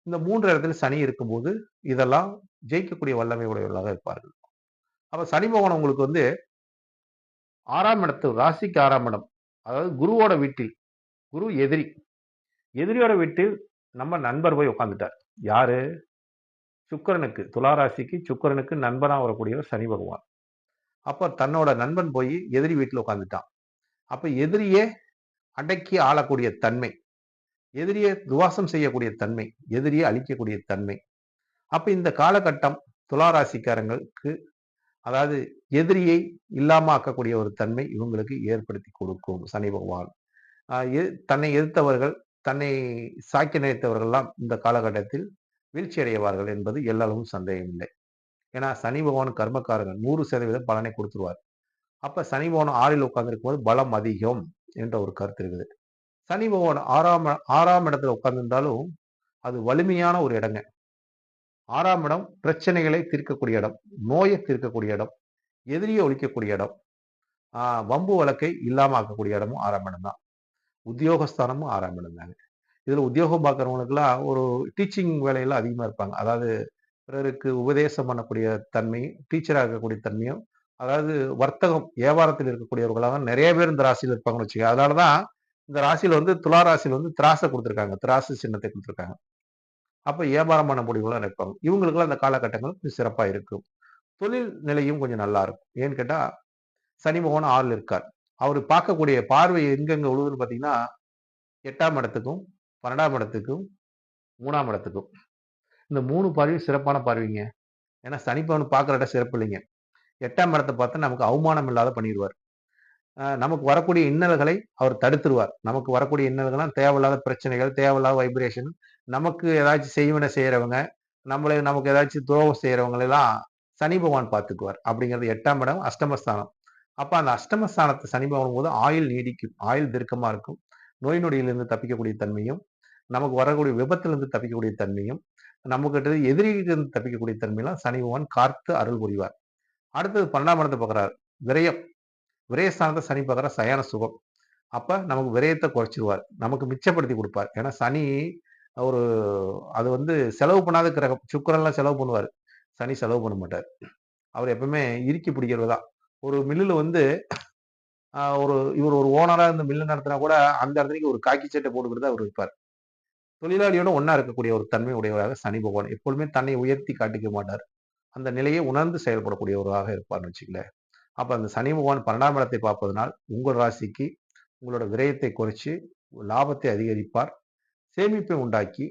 இந்த 3 இடத்துல சனி இருக்கும்போது, இதெல்லாம் ஜெயிக்கக்கூடிய வல்லமை உடையவர்களாக இருப்பார்கள். அப்ப சனி பகவான் உங்களுக்கு வந்து 6ஆம் இடத்து ராசிக்கு 6ஆம் இடம். அதாவது குருவோட வீட்டில். குரு எதிரி. எதிரியோட வீட்டில் நம்ம நண்பர் போய் உட்கார்ந்துட்டார். யாரு? சுக்கிரனுக்கு. துலா ராசிக்கு சுக்கிரனுக்கு நண்பனா வரக்கூடியவர் சனி பகவான். அப்ப தன்னோட நண்பன் போய் எதிரி வீட்ல உட்கார்ந்துட்டான். அப்ப எதிரியே அடக்கி ஆளக்கூடிய தன்மை. எதிரியை துவாசம் செய்யக்கூடிய தன்மை. எதிரியை அழிக்கக்கூடிய தன்மை. அப்ப இந்த காலகட்டம் துலா ராசிக்காரங்களுக்கு அதாவது எதிரியை இல்லாம ஆக்கக்கூடிய ஒரு தன்மை இவங்களுக்கு ஏற்படுத்தி கொடுக்கும் சனி பகவான். தன்னை எதிர்த்தவர்கள், தன்னை சாய்க்க நினைத்தவர்கள்லாம் இந்த காலகட்டத்தில் வீழ்ச்சி அடைவார்கள் என்பது எல்லளவும் சந்தேகம் இல்லை. ஏன்னா சனி பகவான் கர்மக்காரகன் 100% பலனை கொடுத்துருவார். அப்ப சனி பகவான் 6ல் உட்கார்ந்திருக்கும்போது பலம் அதிகம் என்ற ஒரு கருத்து இருக்குது. சனி பகவான் 6ஆம் இடத்துல உட்கார்ந்திருந்தாலும் அது வலிமையான ஒரு இடங்க. 6ஆம் இடம் பிரச்சனைகளை தீர்க்கக்கூடிய இடம், நோயை தீர்க்கக்கூடிய இடம், எதிரியை ஒழிக்கக்கூடிய இடம், வம்பு வழக்கை இல்லாம ஆக்கக்கூடிய இடமும் 6ஆம் இடம் தான். உத்தியோகஸ்தானமும் 6ஆம் இடம் தாங்க. இதுல உத்தியோகம் பார்க்குறவங்களுக்குலாம் ஒரு டீச்சிங் வேலையில அதிகமா இருப்பாங்க. அதாவது பிறருக்கு உபதேசம் பண்ணக்கூடிய தன்மையும், டீச்சரா இருக்கக்கூடிய தன்மையும், அதாவது வர்த்தகம், வியாபாரத்தில் இருக்கக்கூடியவர்களாக நெறைய பேர் இந்த ராசியில இருப்பாங்கன்னு வச்சுக்கங்க. அதனால தான் இந்த ராசியில வந்து துலா ராசியில வந்து திராச குடுத்துருக்காங்க. திராசு சின்னத்தை குடுத்துருக்காங்க. அப்ப வியாபாரம் பண்ண முடிவுலாம் இருப்பாங்க. இவங்களுக்கெல்லாம் இந்த காலகட்டங்கள் கொஞ்சம் சிறப்பா இருக்கும். தொழில் நிலையும் கொஞ்சம் நல்லா இருக்கும். ஏன்னு கேட்டா, சனி பகவான் 6ல இருக்கார். அவரு பார்க்கக்கூடிய பார்வை எங்கெங்க விழுகுதுன்னு பார்த்தீங்கன்னா, 8ஆம் இடத்துக்கும், 12ஆம் இடத்துக்கும், 3ஆம் இடத்துக்கும். இந்த 3 பார்வையும் சிறப்பான பார்வைங்க. ஏன்னா சனி பகவான் பார்க்குற இடம் சிறப்பு இல்லைங்க. 8ஆம் இடத்த பார்த்தா நமக்கு அவமானம் இல்லாத பண்ணிருவார். நமக்கு வரக்கூடிய இன்னல்களை அவர் தடுத்துருவார். நமக்கு வரக்கூடிய இன்னல்கள்லாம் தேவையில்லாத பிரச்சனைகள், தேவையில்லாத வைப்ரேஷன், நமக்கு ஏதாச்சும் செய்வினை செய்றவங்க, நமக்கு ஏதாச்சும் துரோகம் செய்றவங்களெல்லாம் சனி பகவான் பார்த்துக்குவார். அப்படிங்கிறது 8ஆம் இடம் அஷ்டமஸ்தானம். அப்ப அந்த அஷ்டமஸ்தானத்த சனி பகவான் போது ஆயுள் நீடிக்கும். ஆயுள் தீர்க்கமா இருக்கும். நோய் நொடியிலிருந்து தப்பிக்கக்கூடிய தன்மையும், நமக்கு வரக்கூடிய விபத்திலிருந்து தப்பிக்கக்கூடிய தன்மையும், நம்மகிட்ட எதிரிகிட்டருந்து தப்பிக்கக்கூடிய தன்மையெல்லாம் சனி பகவான் காத்து அருள் புரிவார். அடுத்தது 12ஆம் இடத்த பார்க்குறார். விரயம். விரயஸ்தானத்த சனி பார்க்குறார் சயன சுகம். அப்ப நமக்கு விரயத்த குறைச்சிருவார். நமக்கு மிச்சப்படுத்தி குடுப்பார். ஏன்னா சனி ஒரு அது வந்து செலவு பண்ணாத கிரகம். சுக்கிரன்லாம் செலவு பண்ணுவாரு. சனி செலவு பண்ண மாட்டார். அவர் எப்பவுமே இறுக்கி பிடிக்கிறது தான். ஒரு மில்லுல வந்து இவர் ஒரு ஓனரா இருந்து மில்லு நடத்தினா கூட அந்த இடத்துக்கு ஒரு காக்கி சட்டை போட்டுக்கிட்டு தான் அவர் இருப்பார். தொழிலாளியோட ஒண்ணா இருக்கக்கூடிய ஒரு தன்மை உடையவராக சனி பகவான். எப்பொழுதுமே தன்னை உயர்த்தி காட்டிக்க மாட்டார். அந்த நிலையை உணர்ந்து செயல்படக்கூடியவராக இருப்பார்ன்னு வச்சுக்கங்களேன். அப்ப அந்த சனி பகவான் 12ஆம் இடத்தை பார்ப்பதனால் உங்கள் ராசிக்கு உங்களோட விரயத்தை குறைச்சு லாபத்தை அதிகரிப்பார். சேமிப்பை உண்டாக்கி